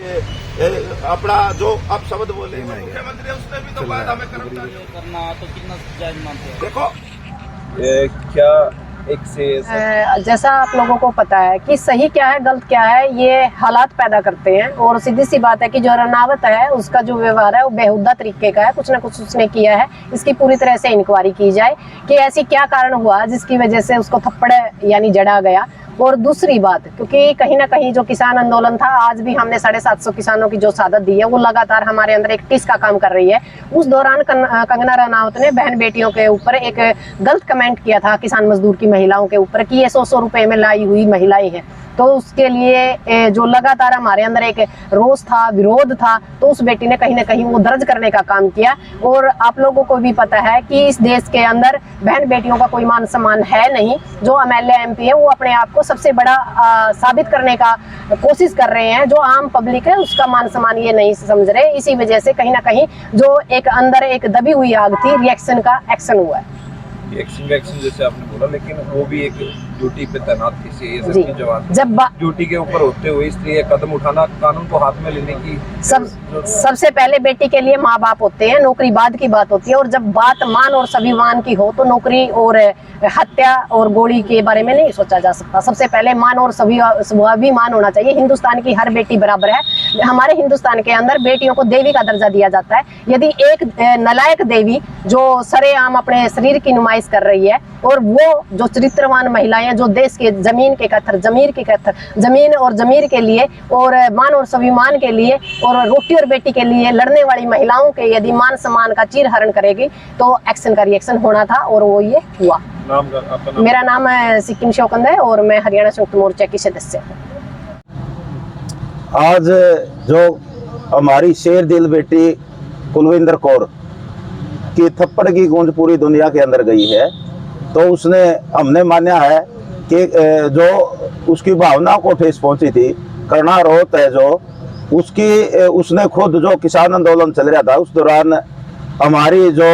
अपना जो अब शब्द बोले मुख्यमंत्री उसने भी तो कहा था हमें करना तो कितना जायज मानते हैं। देखो क्या एक से जैसा आप लोगों को पता है कि सही क्या है गलत क्या है ये हालात पैदा करते हैं। और सीधी सी बात है कि जो रनावत है उसका जो व्यवहार है वो बेहुदा तरीके का है, कुछ ना कुछ उसने किया है। इसकी पूरी तरह से इंक्वायरी की जाए कि ऐसी क्या कारण हुआ जिसकी वजह से उसको थप्पड़ यानी जड़ा गया। और दूसरी बात, क्योंकि कहीं ना कहीं जो किसान आंदोलन था, आज भी हमने 750 किसानों की जो शहादत दी है वो लगातार हमारे अंदर एक टिस का काम कर रही है। उस दौरान कंगना रनावत ने बहन बेटियों के ऊपर एक गलत कमेंट किया था किसान मजदूर की महिलाओं के ऊपर कि ये 100 रुपए में लाई हुई महिलाएं हैं। तो उसके लिए जो लगातार हमारे अंदर एक रोष था, विरोध था, तो उस बेटी ने कहीं ना कहीं वो दर्ज करने का काम किया। और आप लोगों को भी पता है कि इस देश के अंदर बहन बेटियों का कोई मान सम्मान है नहीं। जो MLA MP है वो अपने आप को सबसे बड़ा साबित करने का कोशिश कर रहे हैं। जो आम पब्लिक है उसका मान सम्मान ये नहीं समझ रहे। इसी वजह से कहीं ना कहीं जो एक अंदर एक दबी हुई आग थी, रिएक्शन का एक्शन हुआ है। एक्शन जैसे आपने बोला, लेकिन वो भी एक ड्यूटी पे तैनात थी CISF की जवान, जब ड्यूटी के ऊपर होते हुए इसलिए कदम उठाना, कानून को हाथ में लेने की सबसे पहले बेटी के लिए माँ बाप होते हैं, नौकरी बाद की बात होती है। और जब बात मान और स्वाभिमान की हो तो नौकरी और हत्या और गोली के बारे में नहीं सोचा जा सकता। सबसे पहले मान और स्वाभिमान होना चाहिए। हिंदुस्तान की हर बेटी बराबर है। हमारे हिंदुस्तान के अंदर बेटियों को देवी का दर्जा दिया जाता है। यदि एक नालायक देवी जो सरेआम अपने शरीर की नुमाइश कर रही है और वो जो चरित्रवान महिलाएं जो देश के जमीन के कत्थर, जमीन और जमीर के लिए और मान और स्वाभिमान के लिए और रोटी और बेटी के लिए लड़ने वाली महिलाओं के यदि मान सम्मान का चीरहरण करेगी तो एक्शन का रिएक्शन होना था और वो ये हुआ। मेरा नाम है सिक्किम शौकंद है और मैं हरियाणा संयुक्त मोर्चा की सदस्य हूँ। आज जो हमारी शेर दिल बेटी कुलविंदर कौर की थप्पड़ की गूंज पूरी दुनिया के अंदर गई है, तो हमने माना है कि जो उसकी भावना को ठेस पहुंची थी, करना रोत है जो उसने खुद जो किसान आंदोलन चल रहा था उस दौरान हमारी जो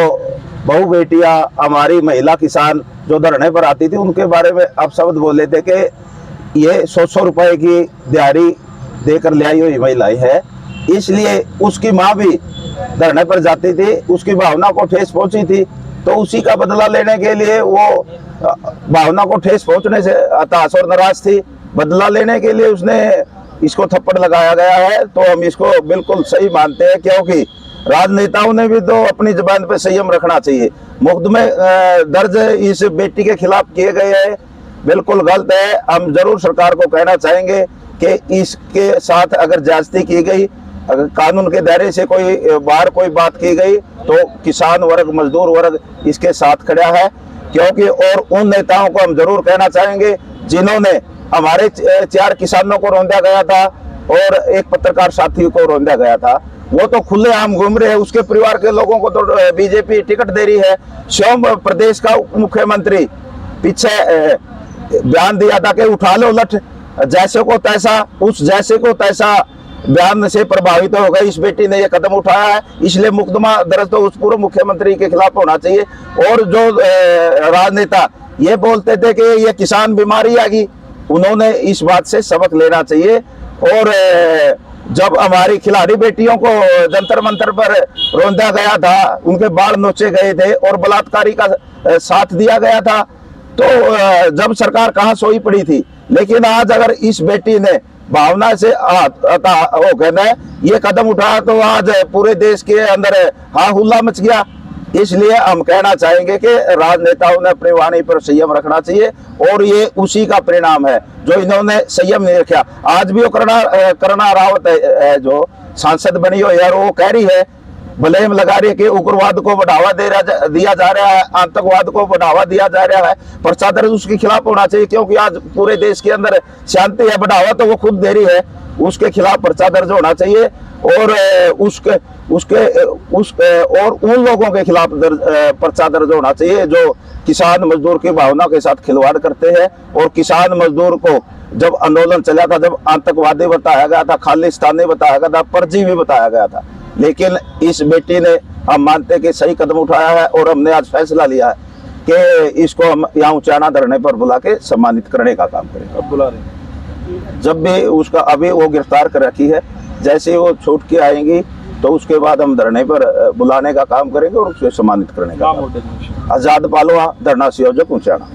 बहू बेटियां, हमारी महिला किसान जो धरने पर आती थी उनके बारे में आप शब्द बोले थे कि ये 100 रुपए की दिहाड़ी देकर ले आई हुई महिलाएं है। इसलिए उसकी माँ भी धरने पर जाती थी, उसकी भावना को ठेस पहुंची थी, तो उसी का बदला लेने के लिए वो भावना को ठेस पहुंचने से हताश और नाराज थी। बदला लेने के लिए उसने इसको थप्पड़ लगाया गया है, तो हम इसको बिल्कुल सही मानते हैं, क्योंकि राजनेताओं ने भी तो अपनी जुबान पे संयम रखना चाहिए। मुकदमे दर्ज इस बेटी के खिलाफ किए गए हैं, बिल्कुल गलत है। हम जरूर सरकार को कहना चाहेंगे कि इसके साथ अगर ज्यादती की गई, अगर कानून के दायरे से कोई बात की गई तो किसान वर्ग, मजदूर वर्ग इसके साथ खड़ा है। क्योंकि और उन नेताओं को हम जरूर कहना चाहेंगे जिन्होंने हमारे 4 किसानों को रौंदा गया था और एक पत्रकार साथी को रौंदा गया था, वो तो खुलेआम घूम रहे हैं। उसके परिवार के लोगों को तो बीजेपी टिकट दे रही है। स्वयं प्रदेश का मुख्यमंत्री पीछे बयान दिया था कि उठा लो लठ, जैसे को तैसा, उस जैसे को तैसा बयान से प्रभावित हो गई इस बेटी ने ये कदम उठाया है। इसलिए मुकदमा दर्ज तो उस पूर्व मुख्यमंत्री के खिलाफ होना चाहिए। और जो राजनेता ये बोलते थे कि ये किसान बीमारी आएगी, उन्होंने इस बात से सबक लेना चाहिए। और जब हमारी खिलाड़ी बेटियों को जंतर मंतर पर रौंदा गया था, उनके बाल नोचे गए थे और बलात्कारी का साथ दिया गया था, तो जब सरकार कहाँ सोई पड़ी थी। लेकिन आज अगर इस बेटी ने भावना से वो कहना है ये कदम उठाया तो आज पूरे देश के अंदर हाँ हुल्ला मच गया। इसलिए हम कहना चाहेंगे कि राजनेताओं ने अपनी वाणी पर संयम रखना चाहिए और ये उसी का परिणाम है जो इन्होंने संयम नहीं रखा। आज भी वो करना रावत है जो सांसद बनी हो यार, वो कह रही है, ब्लेम लगा रही है कि उग्रवाद को बढ़ावा दिया जा रहा है, आतंकवाद को बढ़ावा दिया जा रहा है। पर्चा दर्ज उसके खिलाफ होना चाहिए, क्योंकि आज पूरे देश के अंदर शांति है, बढ़ावा तो वो खुद दे रही है, उसके खिलाफ पर्चा दर्ज होना चाहिए। और और उन लोगों के खिलाफ पर्चा दर्ज होना चाहिए जो किसान मजदूर की भावना के साथ खिलवाड़ करते हैं। और किसान मजदूर को जब आंदोलन चला था, जब आतंकवादी बताया गया था, खालिस्तानी बताया गया था, परजीवी बताया गया था, लेकिन इस बेटी ने हम मानते कि सही कदम उठाया है। और हमने आज फैसला लिया है कि इसको हम यहाँ उचाना धरने पर बुला के सम्मानित करने का काम करेंगे। अब बुला रहे हैं, जब भी उसका अभी वो गिरफ्तार कर रखी है, जैसे वो छूट के आएंगी तो उसके बाद हम धरने पर बुलाने का काम करेंगे और उसे सम्मानित करने का काम। आजाद पालवा, धरना संयोजक ऊंचाना।